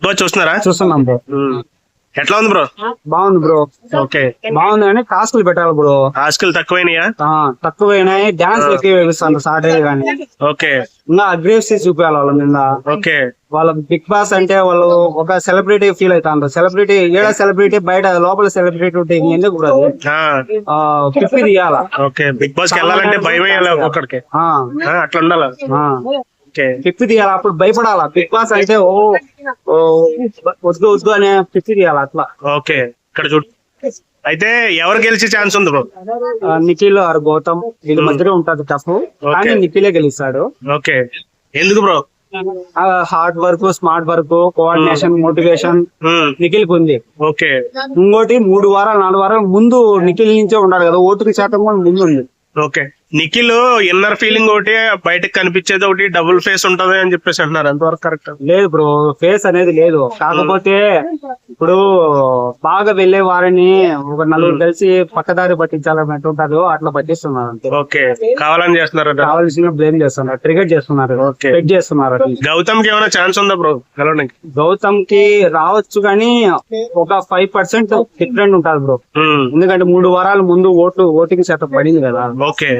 Bro చూస్తున్నారా? చూస్తున్నాం bro. ఎట్లా ఉంది బ్రో? బాగుంది బ్రో. ఓకే, బాగుంది కానీ కాస్ట్లు పెట్టాలి బ్రో. ఆస్కులు తక్కువైనాయా? తక్కువైనాయి. డాన్స్ ఎక్కువ వేపిస్తాను సాటర్డే కానీ. ఓకే, ఇంకా అగ్రెసివ్ చూపించాలి వాళ్ళ మీద. ఓకే. వాళ్ళ బిగ్ బాస్ అంటే వాళ్ళు ఒక సెలబ్రిటీ ఫీల్ అవుతారు. సెలబ్రిటీ ఏడ సెలబ్రిటీ బయట లోపల సెలబ్రిటీ ఉంటే ఎందుకు బ్రో పిప్పి తీయాల. ఓకే, బిగ్ బాస్ కి వెళ్ళాలంటే భయం వేయాలి ఒక్కొక్కడికి, అట్లా ఉండాలి. పిప్పి తీయాలి, అప్పుడు భయపడాలా. బిగ్ బాస్ అంటే వద్దు వద్దు అనే పిప్పి తీయాలి అట్లా. ఓకే, ఇక్కడ చూడు. అయితే ఎవరు గెలిచే ఛాన్స్ ఉంది బ్రో? నిఖిల్ ఆర్ గౌతమ్ వీళ్ళ మధ్యలో ఉంటది టఫ్, కానీ నిఖిలే గెలుస్తాడు. ఓకే, ఎందుకు bro? Hard work, smart work, coordination, motivation Nikhil కి ఉంది. ఓకే, ఇంకోటి 3 వారాలు 4 వారాలు ముందు నిఖిల్ నుంచే ఉండాలి కదా, ఓటుకి శాతం కూడా ముందు ఉంది. ఓకే, నిఖిల్ ఇన్నర్ ఫీలింగ్ ఒకటి, బయటకు కనిపించేది ఒకటి, డబుల్ ఫేస్ ఉంటది అని చెప్పేసి అంటున్నారు. ఎంతవరకు కరెక్ట్? లేదు బ్రో, ఫేస్ అనేది లేదు. కాకపోతే ఇప్పుడు బాగా వెళ్లే వారిని ఒక 4 కలిసి పక్కదారి పట్టించాలన్నట్టు ఉంటారు, అట్లా పట్టిస్తున్నారు అంతే. ఓకే, కావాలని చేస్తున్నారు, కావాల్సిన బ్లేమ్ చేస్తున్నారు, ట్రిగర్ చేస్తున్నారు, పెట్ చేస్తున్నారు. గౌతమ్ కి ఏమైనా ఛాన్స్ ఉందా బ్రో గెలవడానికి? గౌతమ్ కి రావచ్చు కానీ ఒక 5% డిఫరెంట్ ఉంటుంది బ్రో. ఎందుకంటే 3 వారాల ముందు ఓటింగ్ శాతం పడింది కదా. Okay,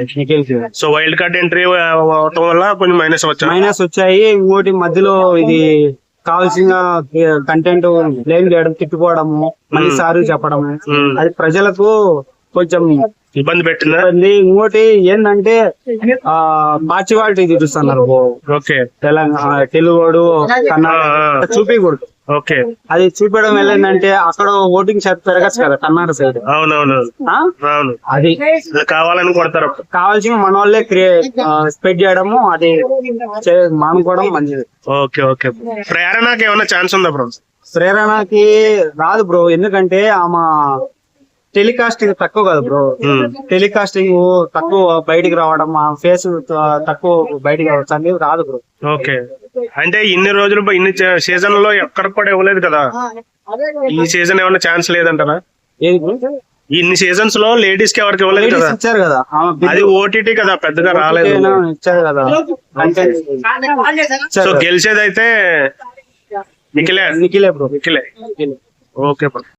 so wild card entry అవటం వల్ల కొంచెం మైనస్ వచ్చాయి. ఇంకోటి మధ్యలో ఇది కావాల్సిన కంటెంట్ బ్లేమ్ చేయడం, తిట్టుకోవడము, మళ్ళీ సారీ చెప్పడము, అది ప్రజలకు కొంచెం ఇబ్బంది పెట్టింది. ఇంకోటి ఏంటంటే పాచివాళ్ళు చూస్తున్నారు. ఓకే, తెలంగాణ తెలుగుడు కన్నడ చూపించకూడదు. ఓకే, అది చూపించడం వెళ్ళిందంటే అక్కడ ఓటింగ్ శాతం పెరగచ్చు కదా కర్ణాటక సైడ్. అవునవును, అవును, అది కావాలని కొడతారు. కావాల్సిన మన వాళ్ళే స్ప్రెడ్ చేయడము, అది మానుకోవడం మంచిది. Okay, okay. ప్రేరణకి ఏమైనా ఛాన్స్ ఉందా బ్రో? ప్రేరణకి రాదు బ్రో, ఎందుకంటే ఆమె టెలికాస్టింగ్ తక్కువ కదా బ్రో. టెలికాస్టింగ్ తక్కువ బయటికి రావడం, ఆ ఫేస్ తక్కువ బయటికి రావచ్చు అనేది రాదు బ్రో. ఓకే, అంటే ఇన్ని రోజులు ఇన్ని సీజన్ లో ఎక్కడ కూడా ఇవ్వలేదు కదా, ఈ సీజన్ ఏమన్నా ఛాన్స్ లేదంటారా? ఇన్ని సీజన్స్ లో లేడీస్ కి ఎవరికి ఇవ్వలేదు కదా. ఇచ్చారు కదా, అది ఓటీటీ కదా, పెద్దగా రాలేదు. ఇచ్చారు కదా. సో గెలిచేదైతే నిఖిలే బ్రో. Okay bro.